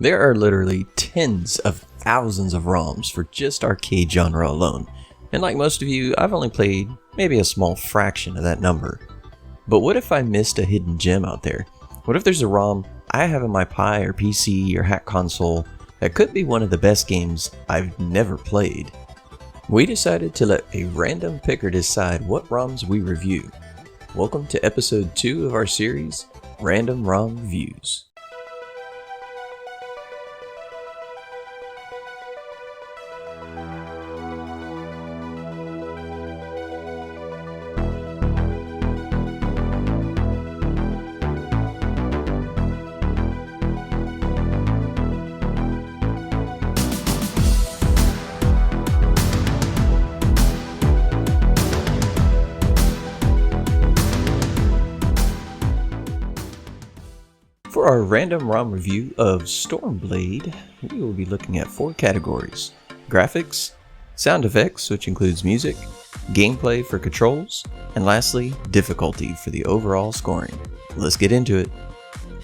There are literally tens of thousands of ROMs for just arcade genre alone, and like most of you, I've only played maybe a small fraction of that number. But what if I missed a hidden gem out there? What if there's a ROM I have in my Pi or PC or hack console that could be one of the best games I've never played? We decided to let a random picker decide what ROMs we review. Welcome to episode 2 of our series, Random ROM Reviews. For our random ROM review of Stormblade, we will be looking at 4 categories: graphics, sound effects, which includes music, gameplay for controls, and lastly, difficulty for the overall scoring. Let's get into it.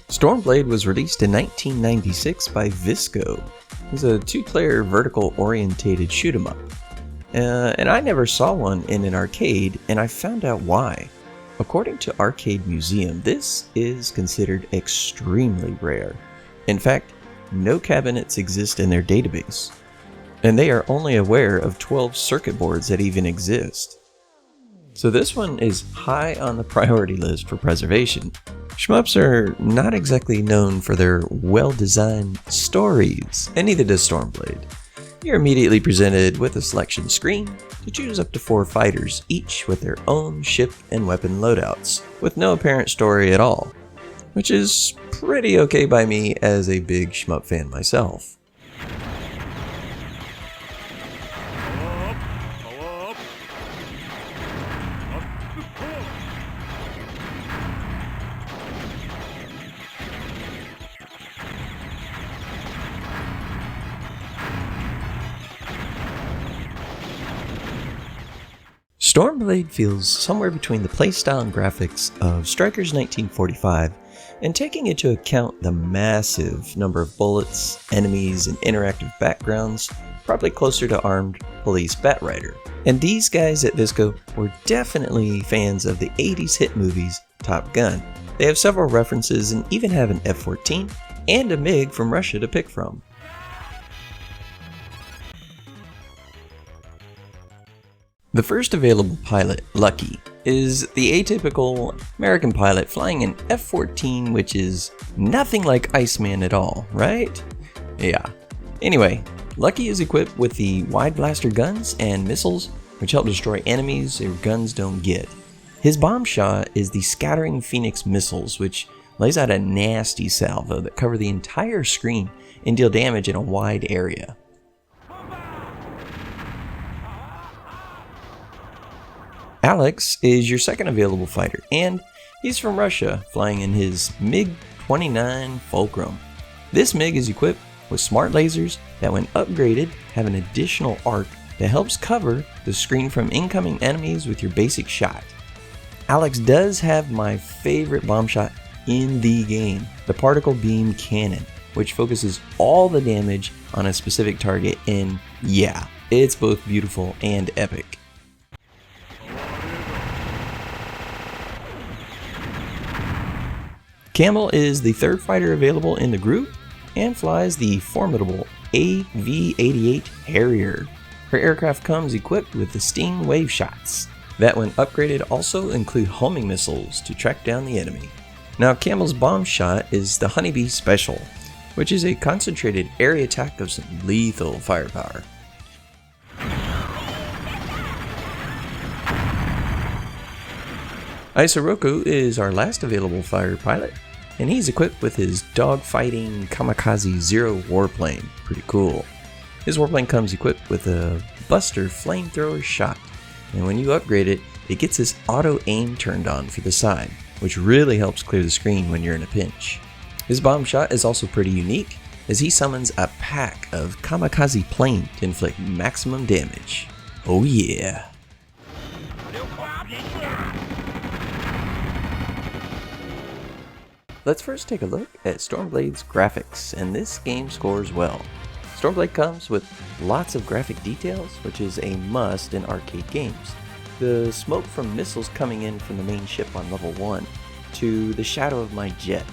Stormblade was released in 1996 by Visco. It's a 2-player vertical-orientated shoot-'em-up. And I never saw one in an arcade, and I found out why. According to Arcade Museum, this is considered extremely rare. In fact, no cabinets exist in their database, and they are only aware of 12 circuit boards that even exist. So this one is high on the priority list for preservation. Shmups are not exactly known for their well-designed stories, and neither does Stormblade. You're immediately presented with a selection screen to choose up to 4 fighters, each with their own ship and weapon loadouts, with no apparent story at all, which is pretty okay by me as a big shmup fan myself. Stormblade feels somewhere between the playstyle and graphics of Strikers 1945, and taking into account the massive number of bullets, enemies, and interactive backgrounds, probably closer to Armed Police Batrider. And these guys at Visco were definitely fans of the 80s hit movies Top Gun. They have several references and even have an F-14 and a MiG from Russia to pick from. The first available pilot, Lucky, is the atypical American pilot flying an F-14, which is nothing like Iceman at all, right? Yeah. Anyway, Lucky is equipped with the wide blaster guns and missiles, which help destroy enemies your guns don't get. His bomb shot is the Scattering Phoenix missiles, which lays out a nasty salvo that cover the entire screen and deal damage in a wide area. Alex is your second available fighter, and he's from Russia, flying in his MiG-29 Fulcrum. This MiG is equipped with smart lasers that, when upgraded, have an additional arc that helps cover the screen from incoming enemies with your basic shot. Alex does have my favorite bomb shot in the game, the Particle Beam Cannon, which focuses all the damage on a specific target, and yeah, it's both beautiful and epic. Camel is the third fighter available in the group and flies the formidable AV-88 Harrier. Her aircraft comes equipped with the Sting wave shots that, when upgraded, also include homing missiles to track down the enemy. Now, Camel's bomb shot is the Honeybee Special, which is a concentrated area attack of some lethal firepower. Isoroku is our last available fighter pilot, and he's equipped with his dogfighting Kamikaze Zero warplane. Pretty cool. His warplane comes equipped with a Buster flamethrower shot, and when you upgrade it, it gets this auto aim turned on for the side, which really helps clear the screen when you're in a pinch. His bomb shot is also pretty unique, as he summons a pack of kamikaze plane to inflict maximum damage. Oh yeah. let's first take a look at Stormblade's graphics, and this game scores well. Stormblade comes with lots of graphic details, which is a must in arcade games. The smoke from missiles coming in from the main ship on level 1, to the shadow of my jet,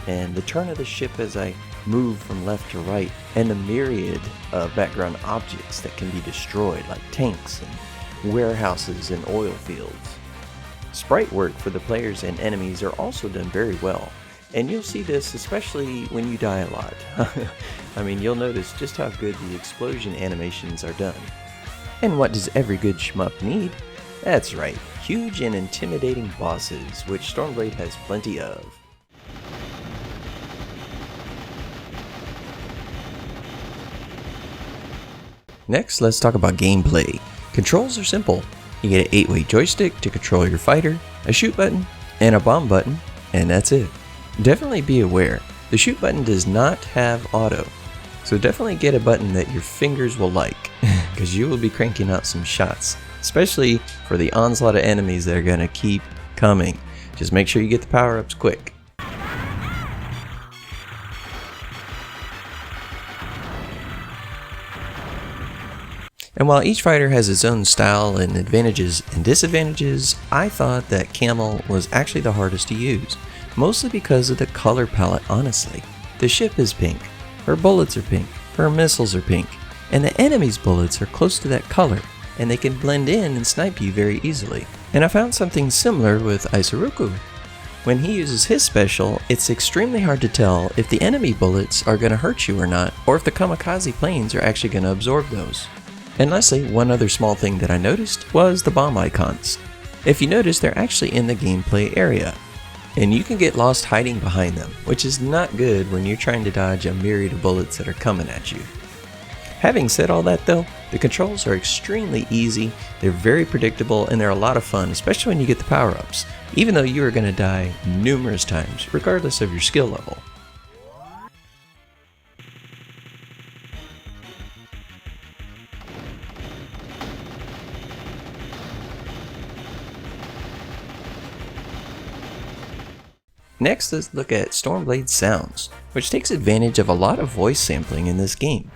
and the turn of the ship as I move from left to right, and the myriad of background objects that can be destroyed, like tanks and warehouses and oil fields. Sprite work for the players and enemies are also done very well, and you'll see this especially when you die a lot. I mean, you'll notice just how good the explosion animations are done. And what does every good shmup need? That's right, huge and intimidating bosses, which Stormblade has plenty of. Next, let's talk about gameplay. Controls are simple. You get an 8-way joystick to control your fighter, a shoot button, and a bomb button, and that's it. Definitely be aware, the shoot button does not have auto, so definitely get a button that your fingers will like, because you will be cranking out some shots, especially for the onslaught of enemies that are going to keep coming. Just make sure you get the power-ups quick. And while each fighter has its own style and advantages and disadvantages, I thought that Camel was actually the hardest to use, mostly because of the color palette, honestly. The ship is pink, her bullets are pink, her missiles are pink, and the enemy's bullets are close to that color, and they can blend in and snipe you very easily. And I found something similar with Isoroku. When he uses his special, it's extremely hard to tell if the enemy bullets are going to hurt you or not, or if the kamikaze planes are actually going to absorb those. And lastly, one other small thing that I noticed was the bomb icons. If you notice, they're actually in the gameplay area, and you can get lost hiding behind them, which is not good when you're trying to dodge a myriad of bullets that are coming at you. Having said all that though, the controls are extremely easy, they're very predictable, and they're a lot of fun, especially when you get the power-ups, even though you are going to die numerous times, regardless of your skill level. Next, let's look at Stormblade's sounds, which takes advantage of a lot of voice sampling in this game.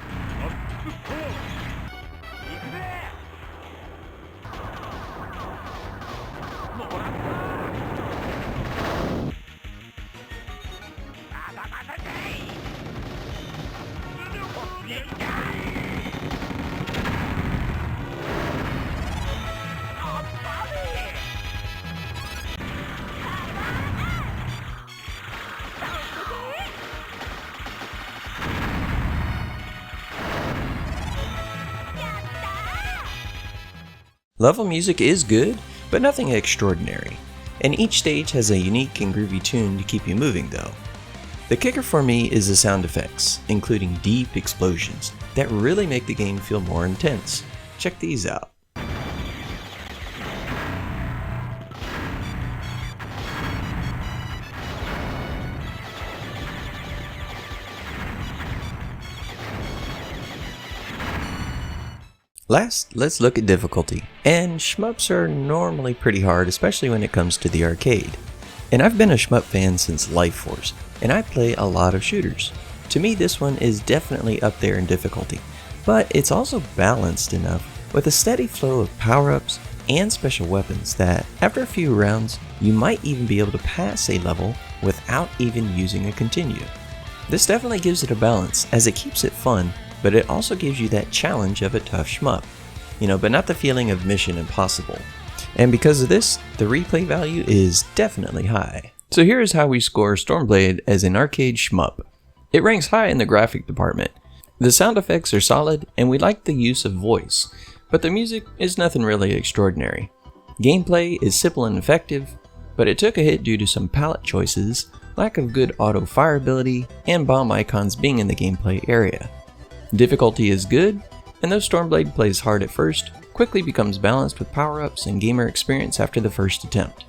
Level music is good, but nothing extraordinary, and each stage has a unique and groovy tune to keep you moving though. The kicker for me is the sound effects, including deep explosions, that really make the game feel more intense. Check these out. Last, let's look at difficulty. And shmups are normally pretty hard, especially when it comes to the arcade. And I've been a shmup fan since Life Force, and I play a lot of shooters. To me, this one is definitely up there in difficulty, but it's also balanced enough with a steady flow of power-ups and special weapons that, after a few rounds, you might even be able to pass a level without even using a continue. This definitely gives it a balance, as it keeps it fun, but it also gives you that challenge of a tough shmup, but not the feeling of Mission Impossible. And because of this, the replay value is definitely high. So here is how we score Stormblade as an arcade shmup. It ranks high in the graphic department. The sound effects are solid, and we like the use of voice, but the music is nothing really extraordinary. Gameplay is simple and effective, but it took a hit due to some palette choices, lack of good auto fire ability, and bomb icons being in the gameplay area. Difficulty is good, and though Stormblade plays hard at first, quickly becomes balanced with power-ups and gamer experience after the first attempt.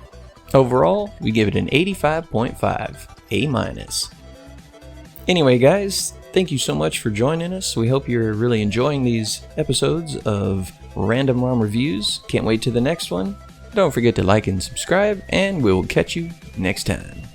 Overall, we give it an 85.5, A-. Anyway guys, thank you so much for joining us. We hope you're really enjoying these episodes of Random ROM Reviews. Can't wait to the next one. Don't forget to like and subscribe, and we'll catch you next time.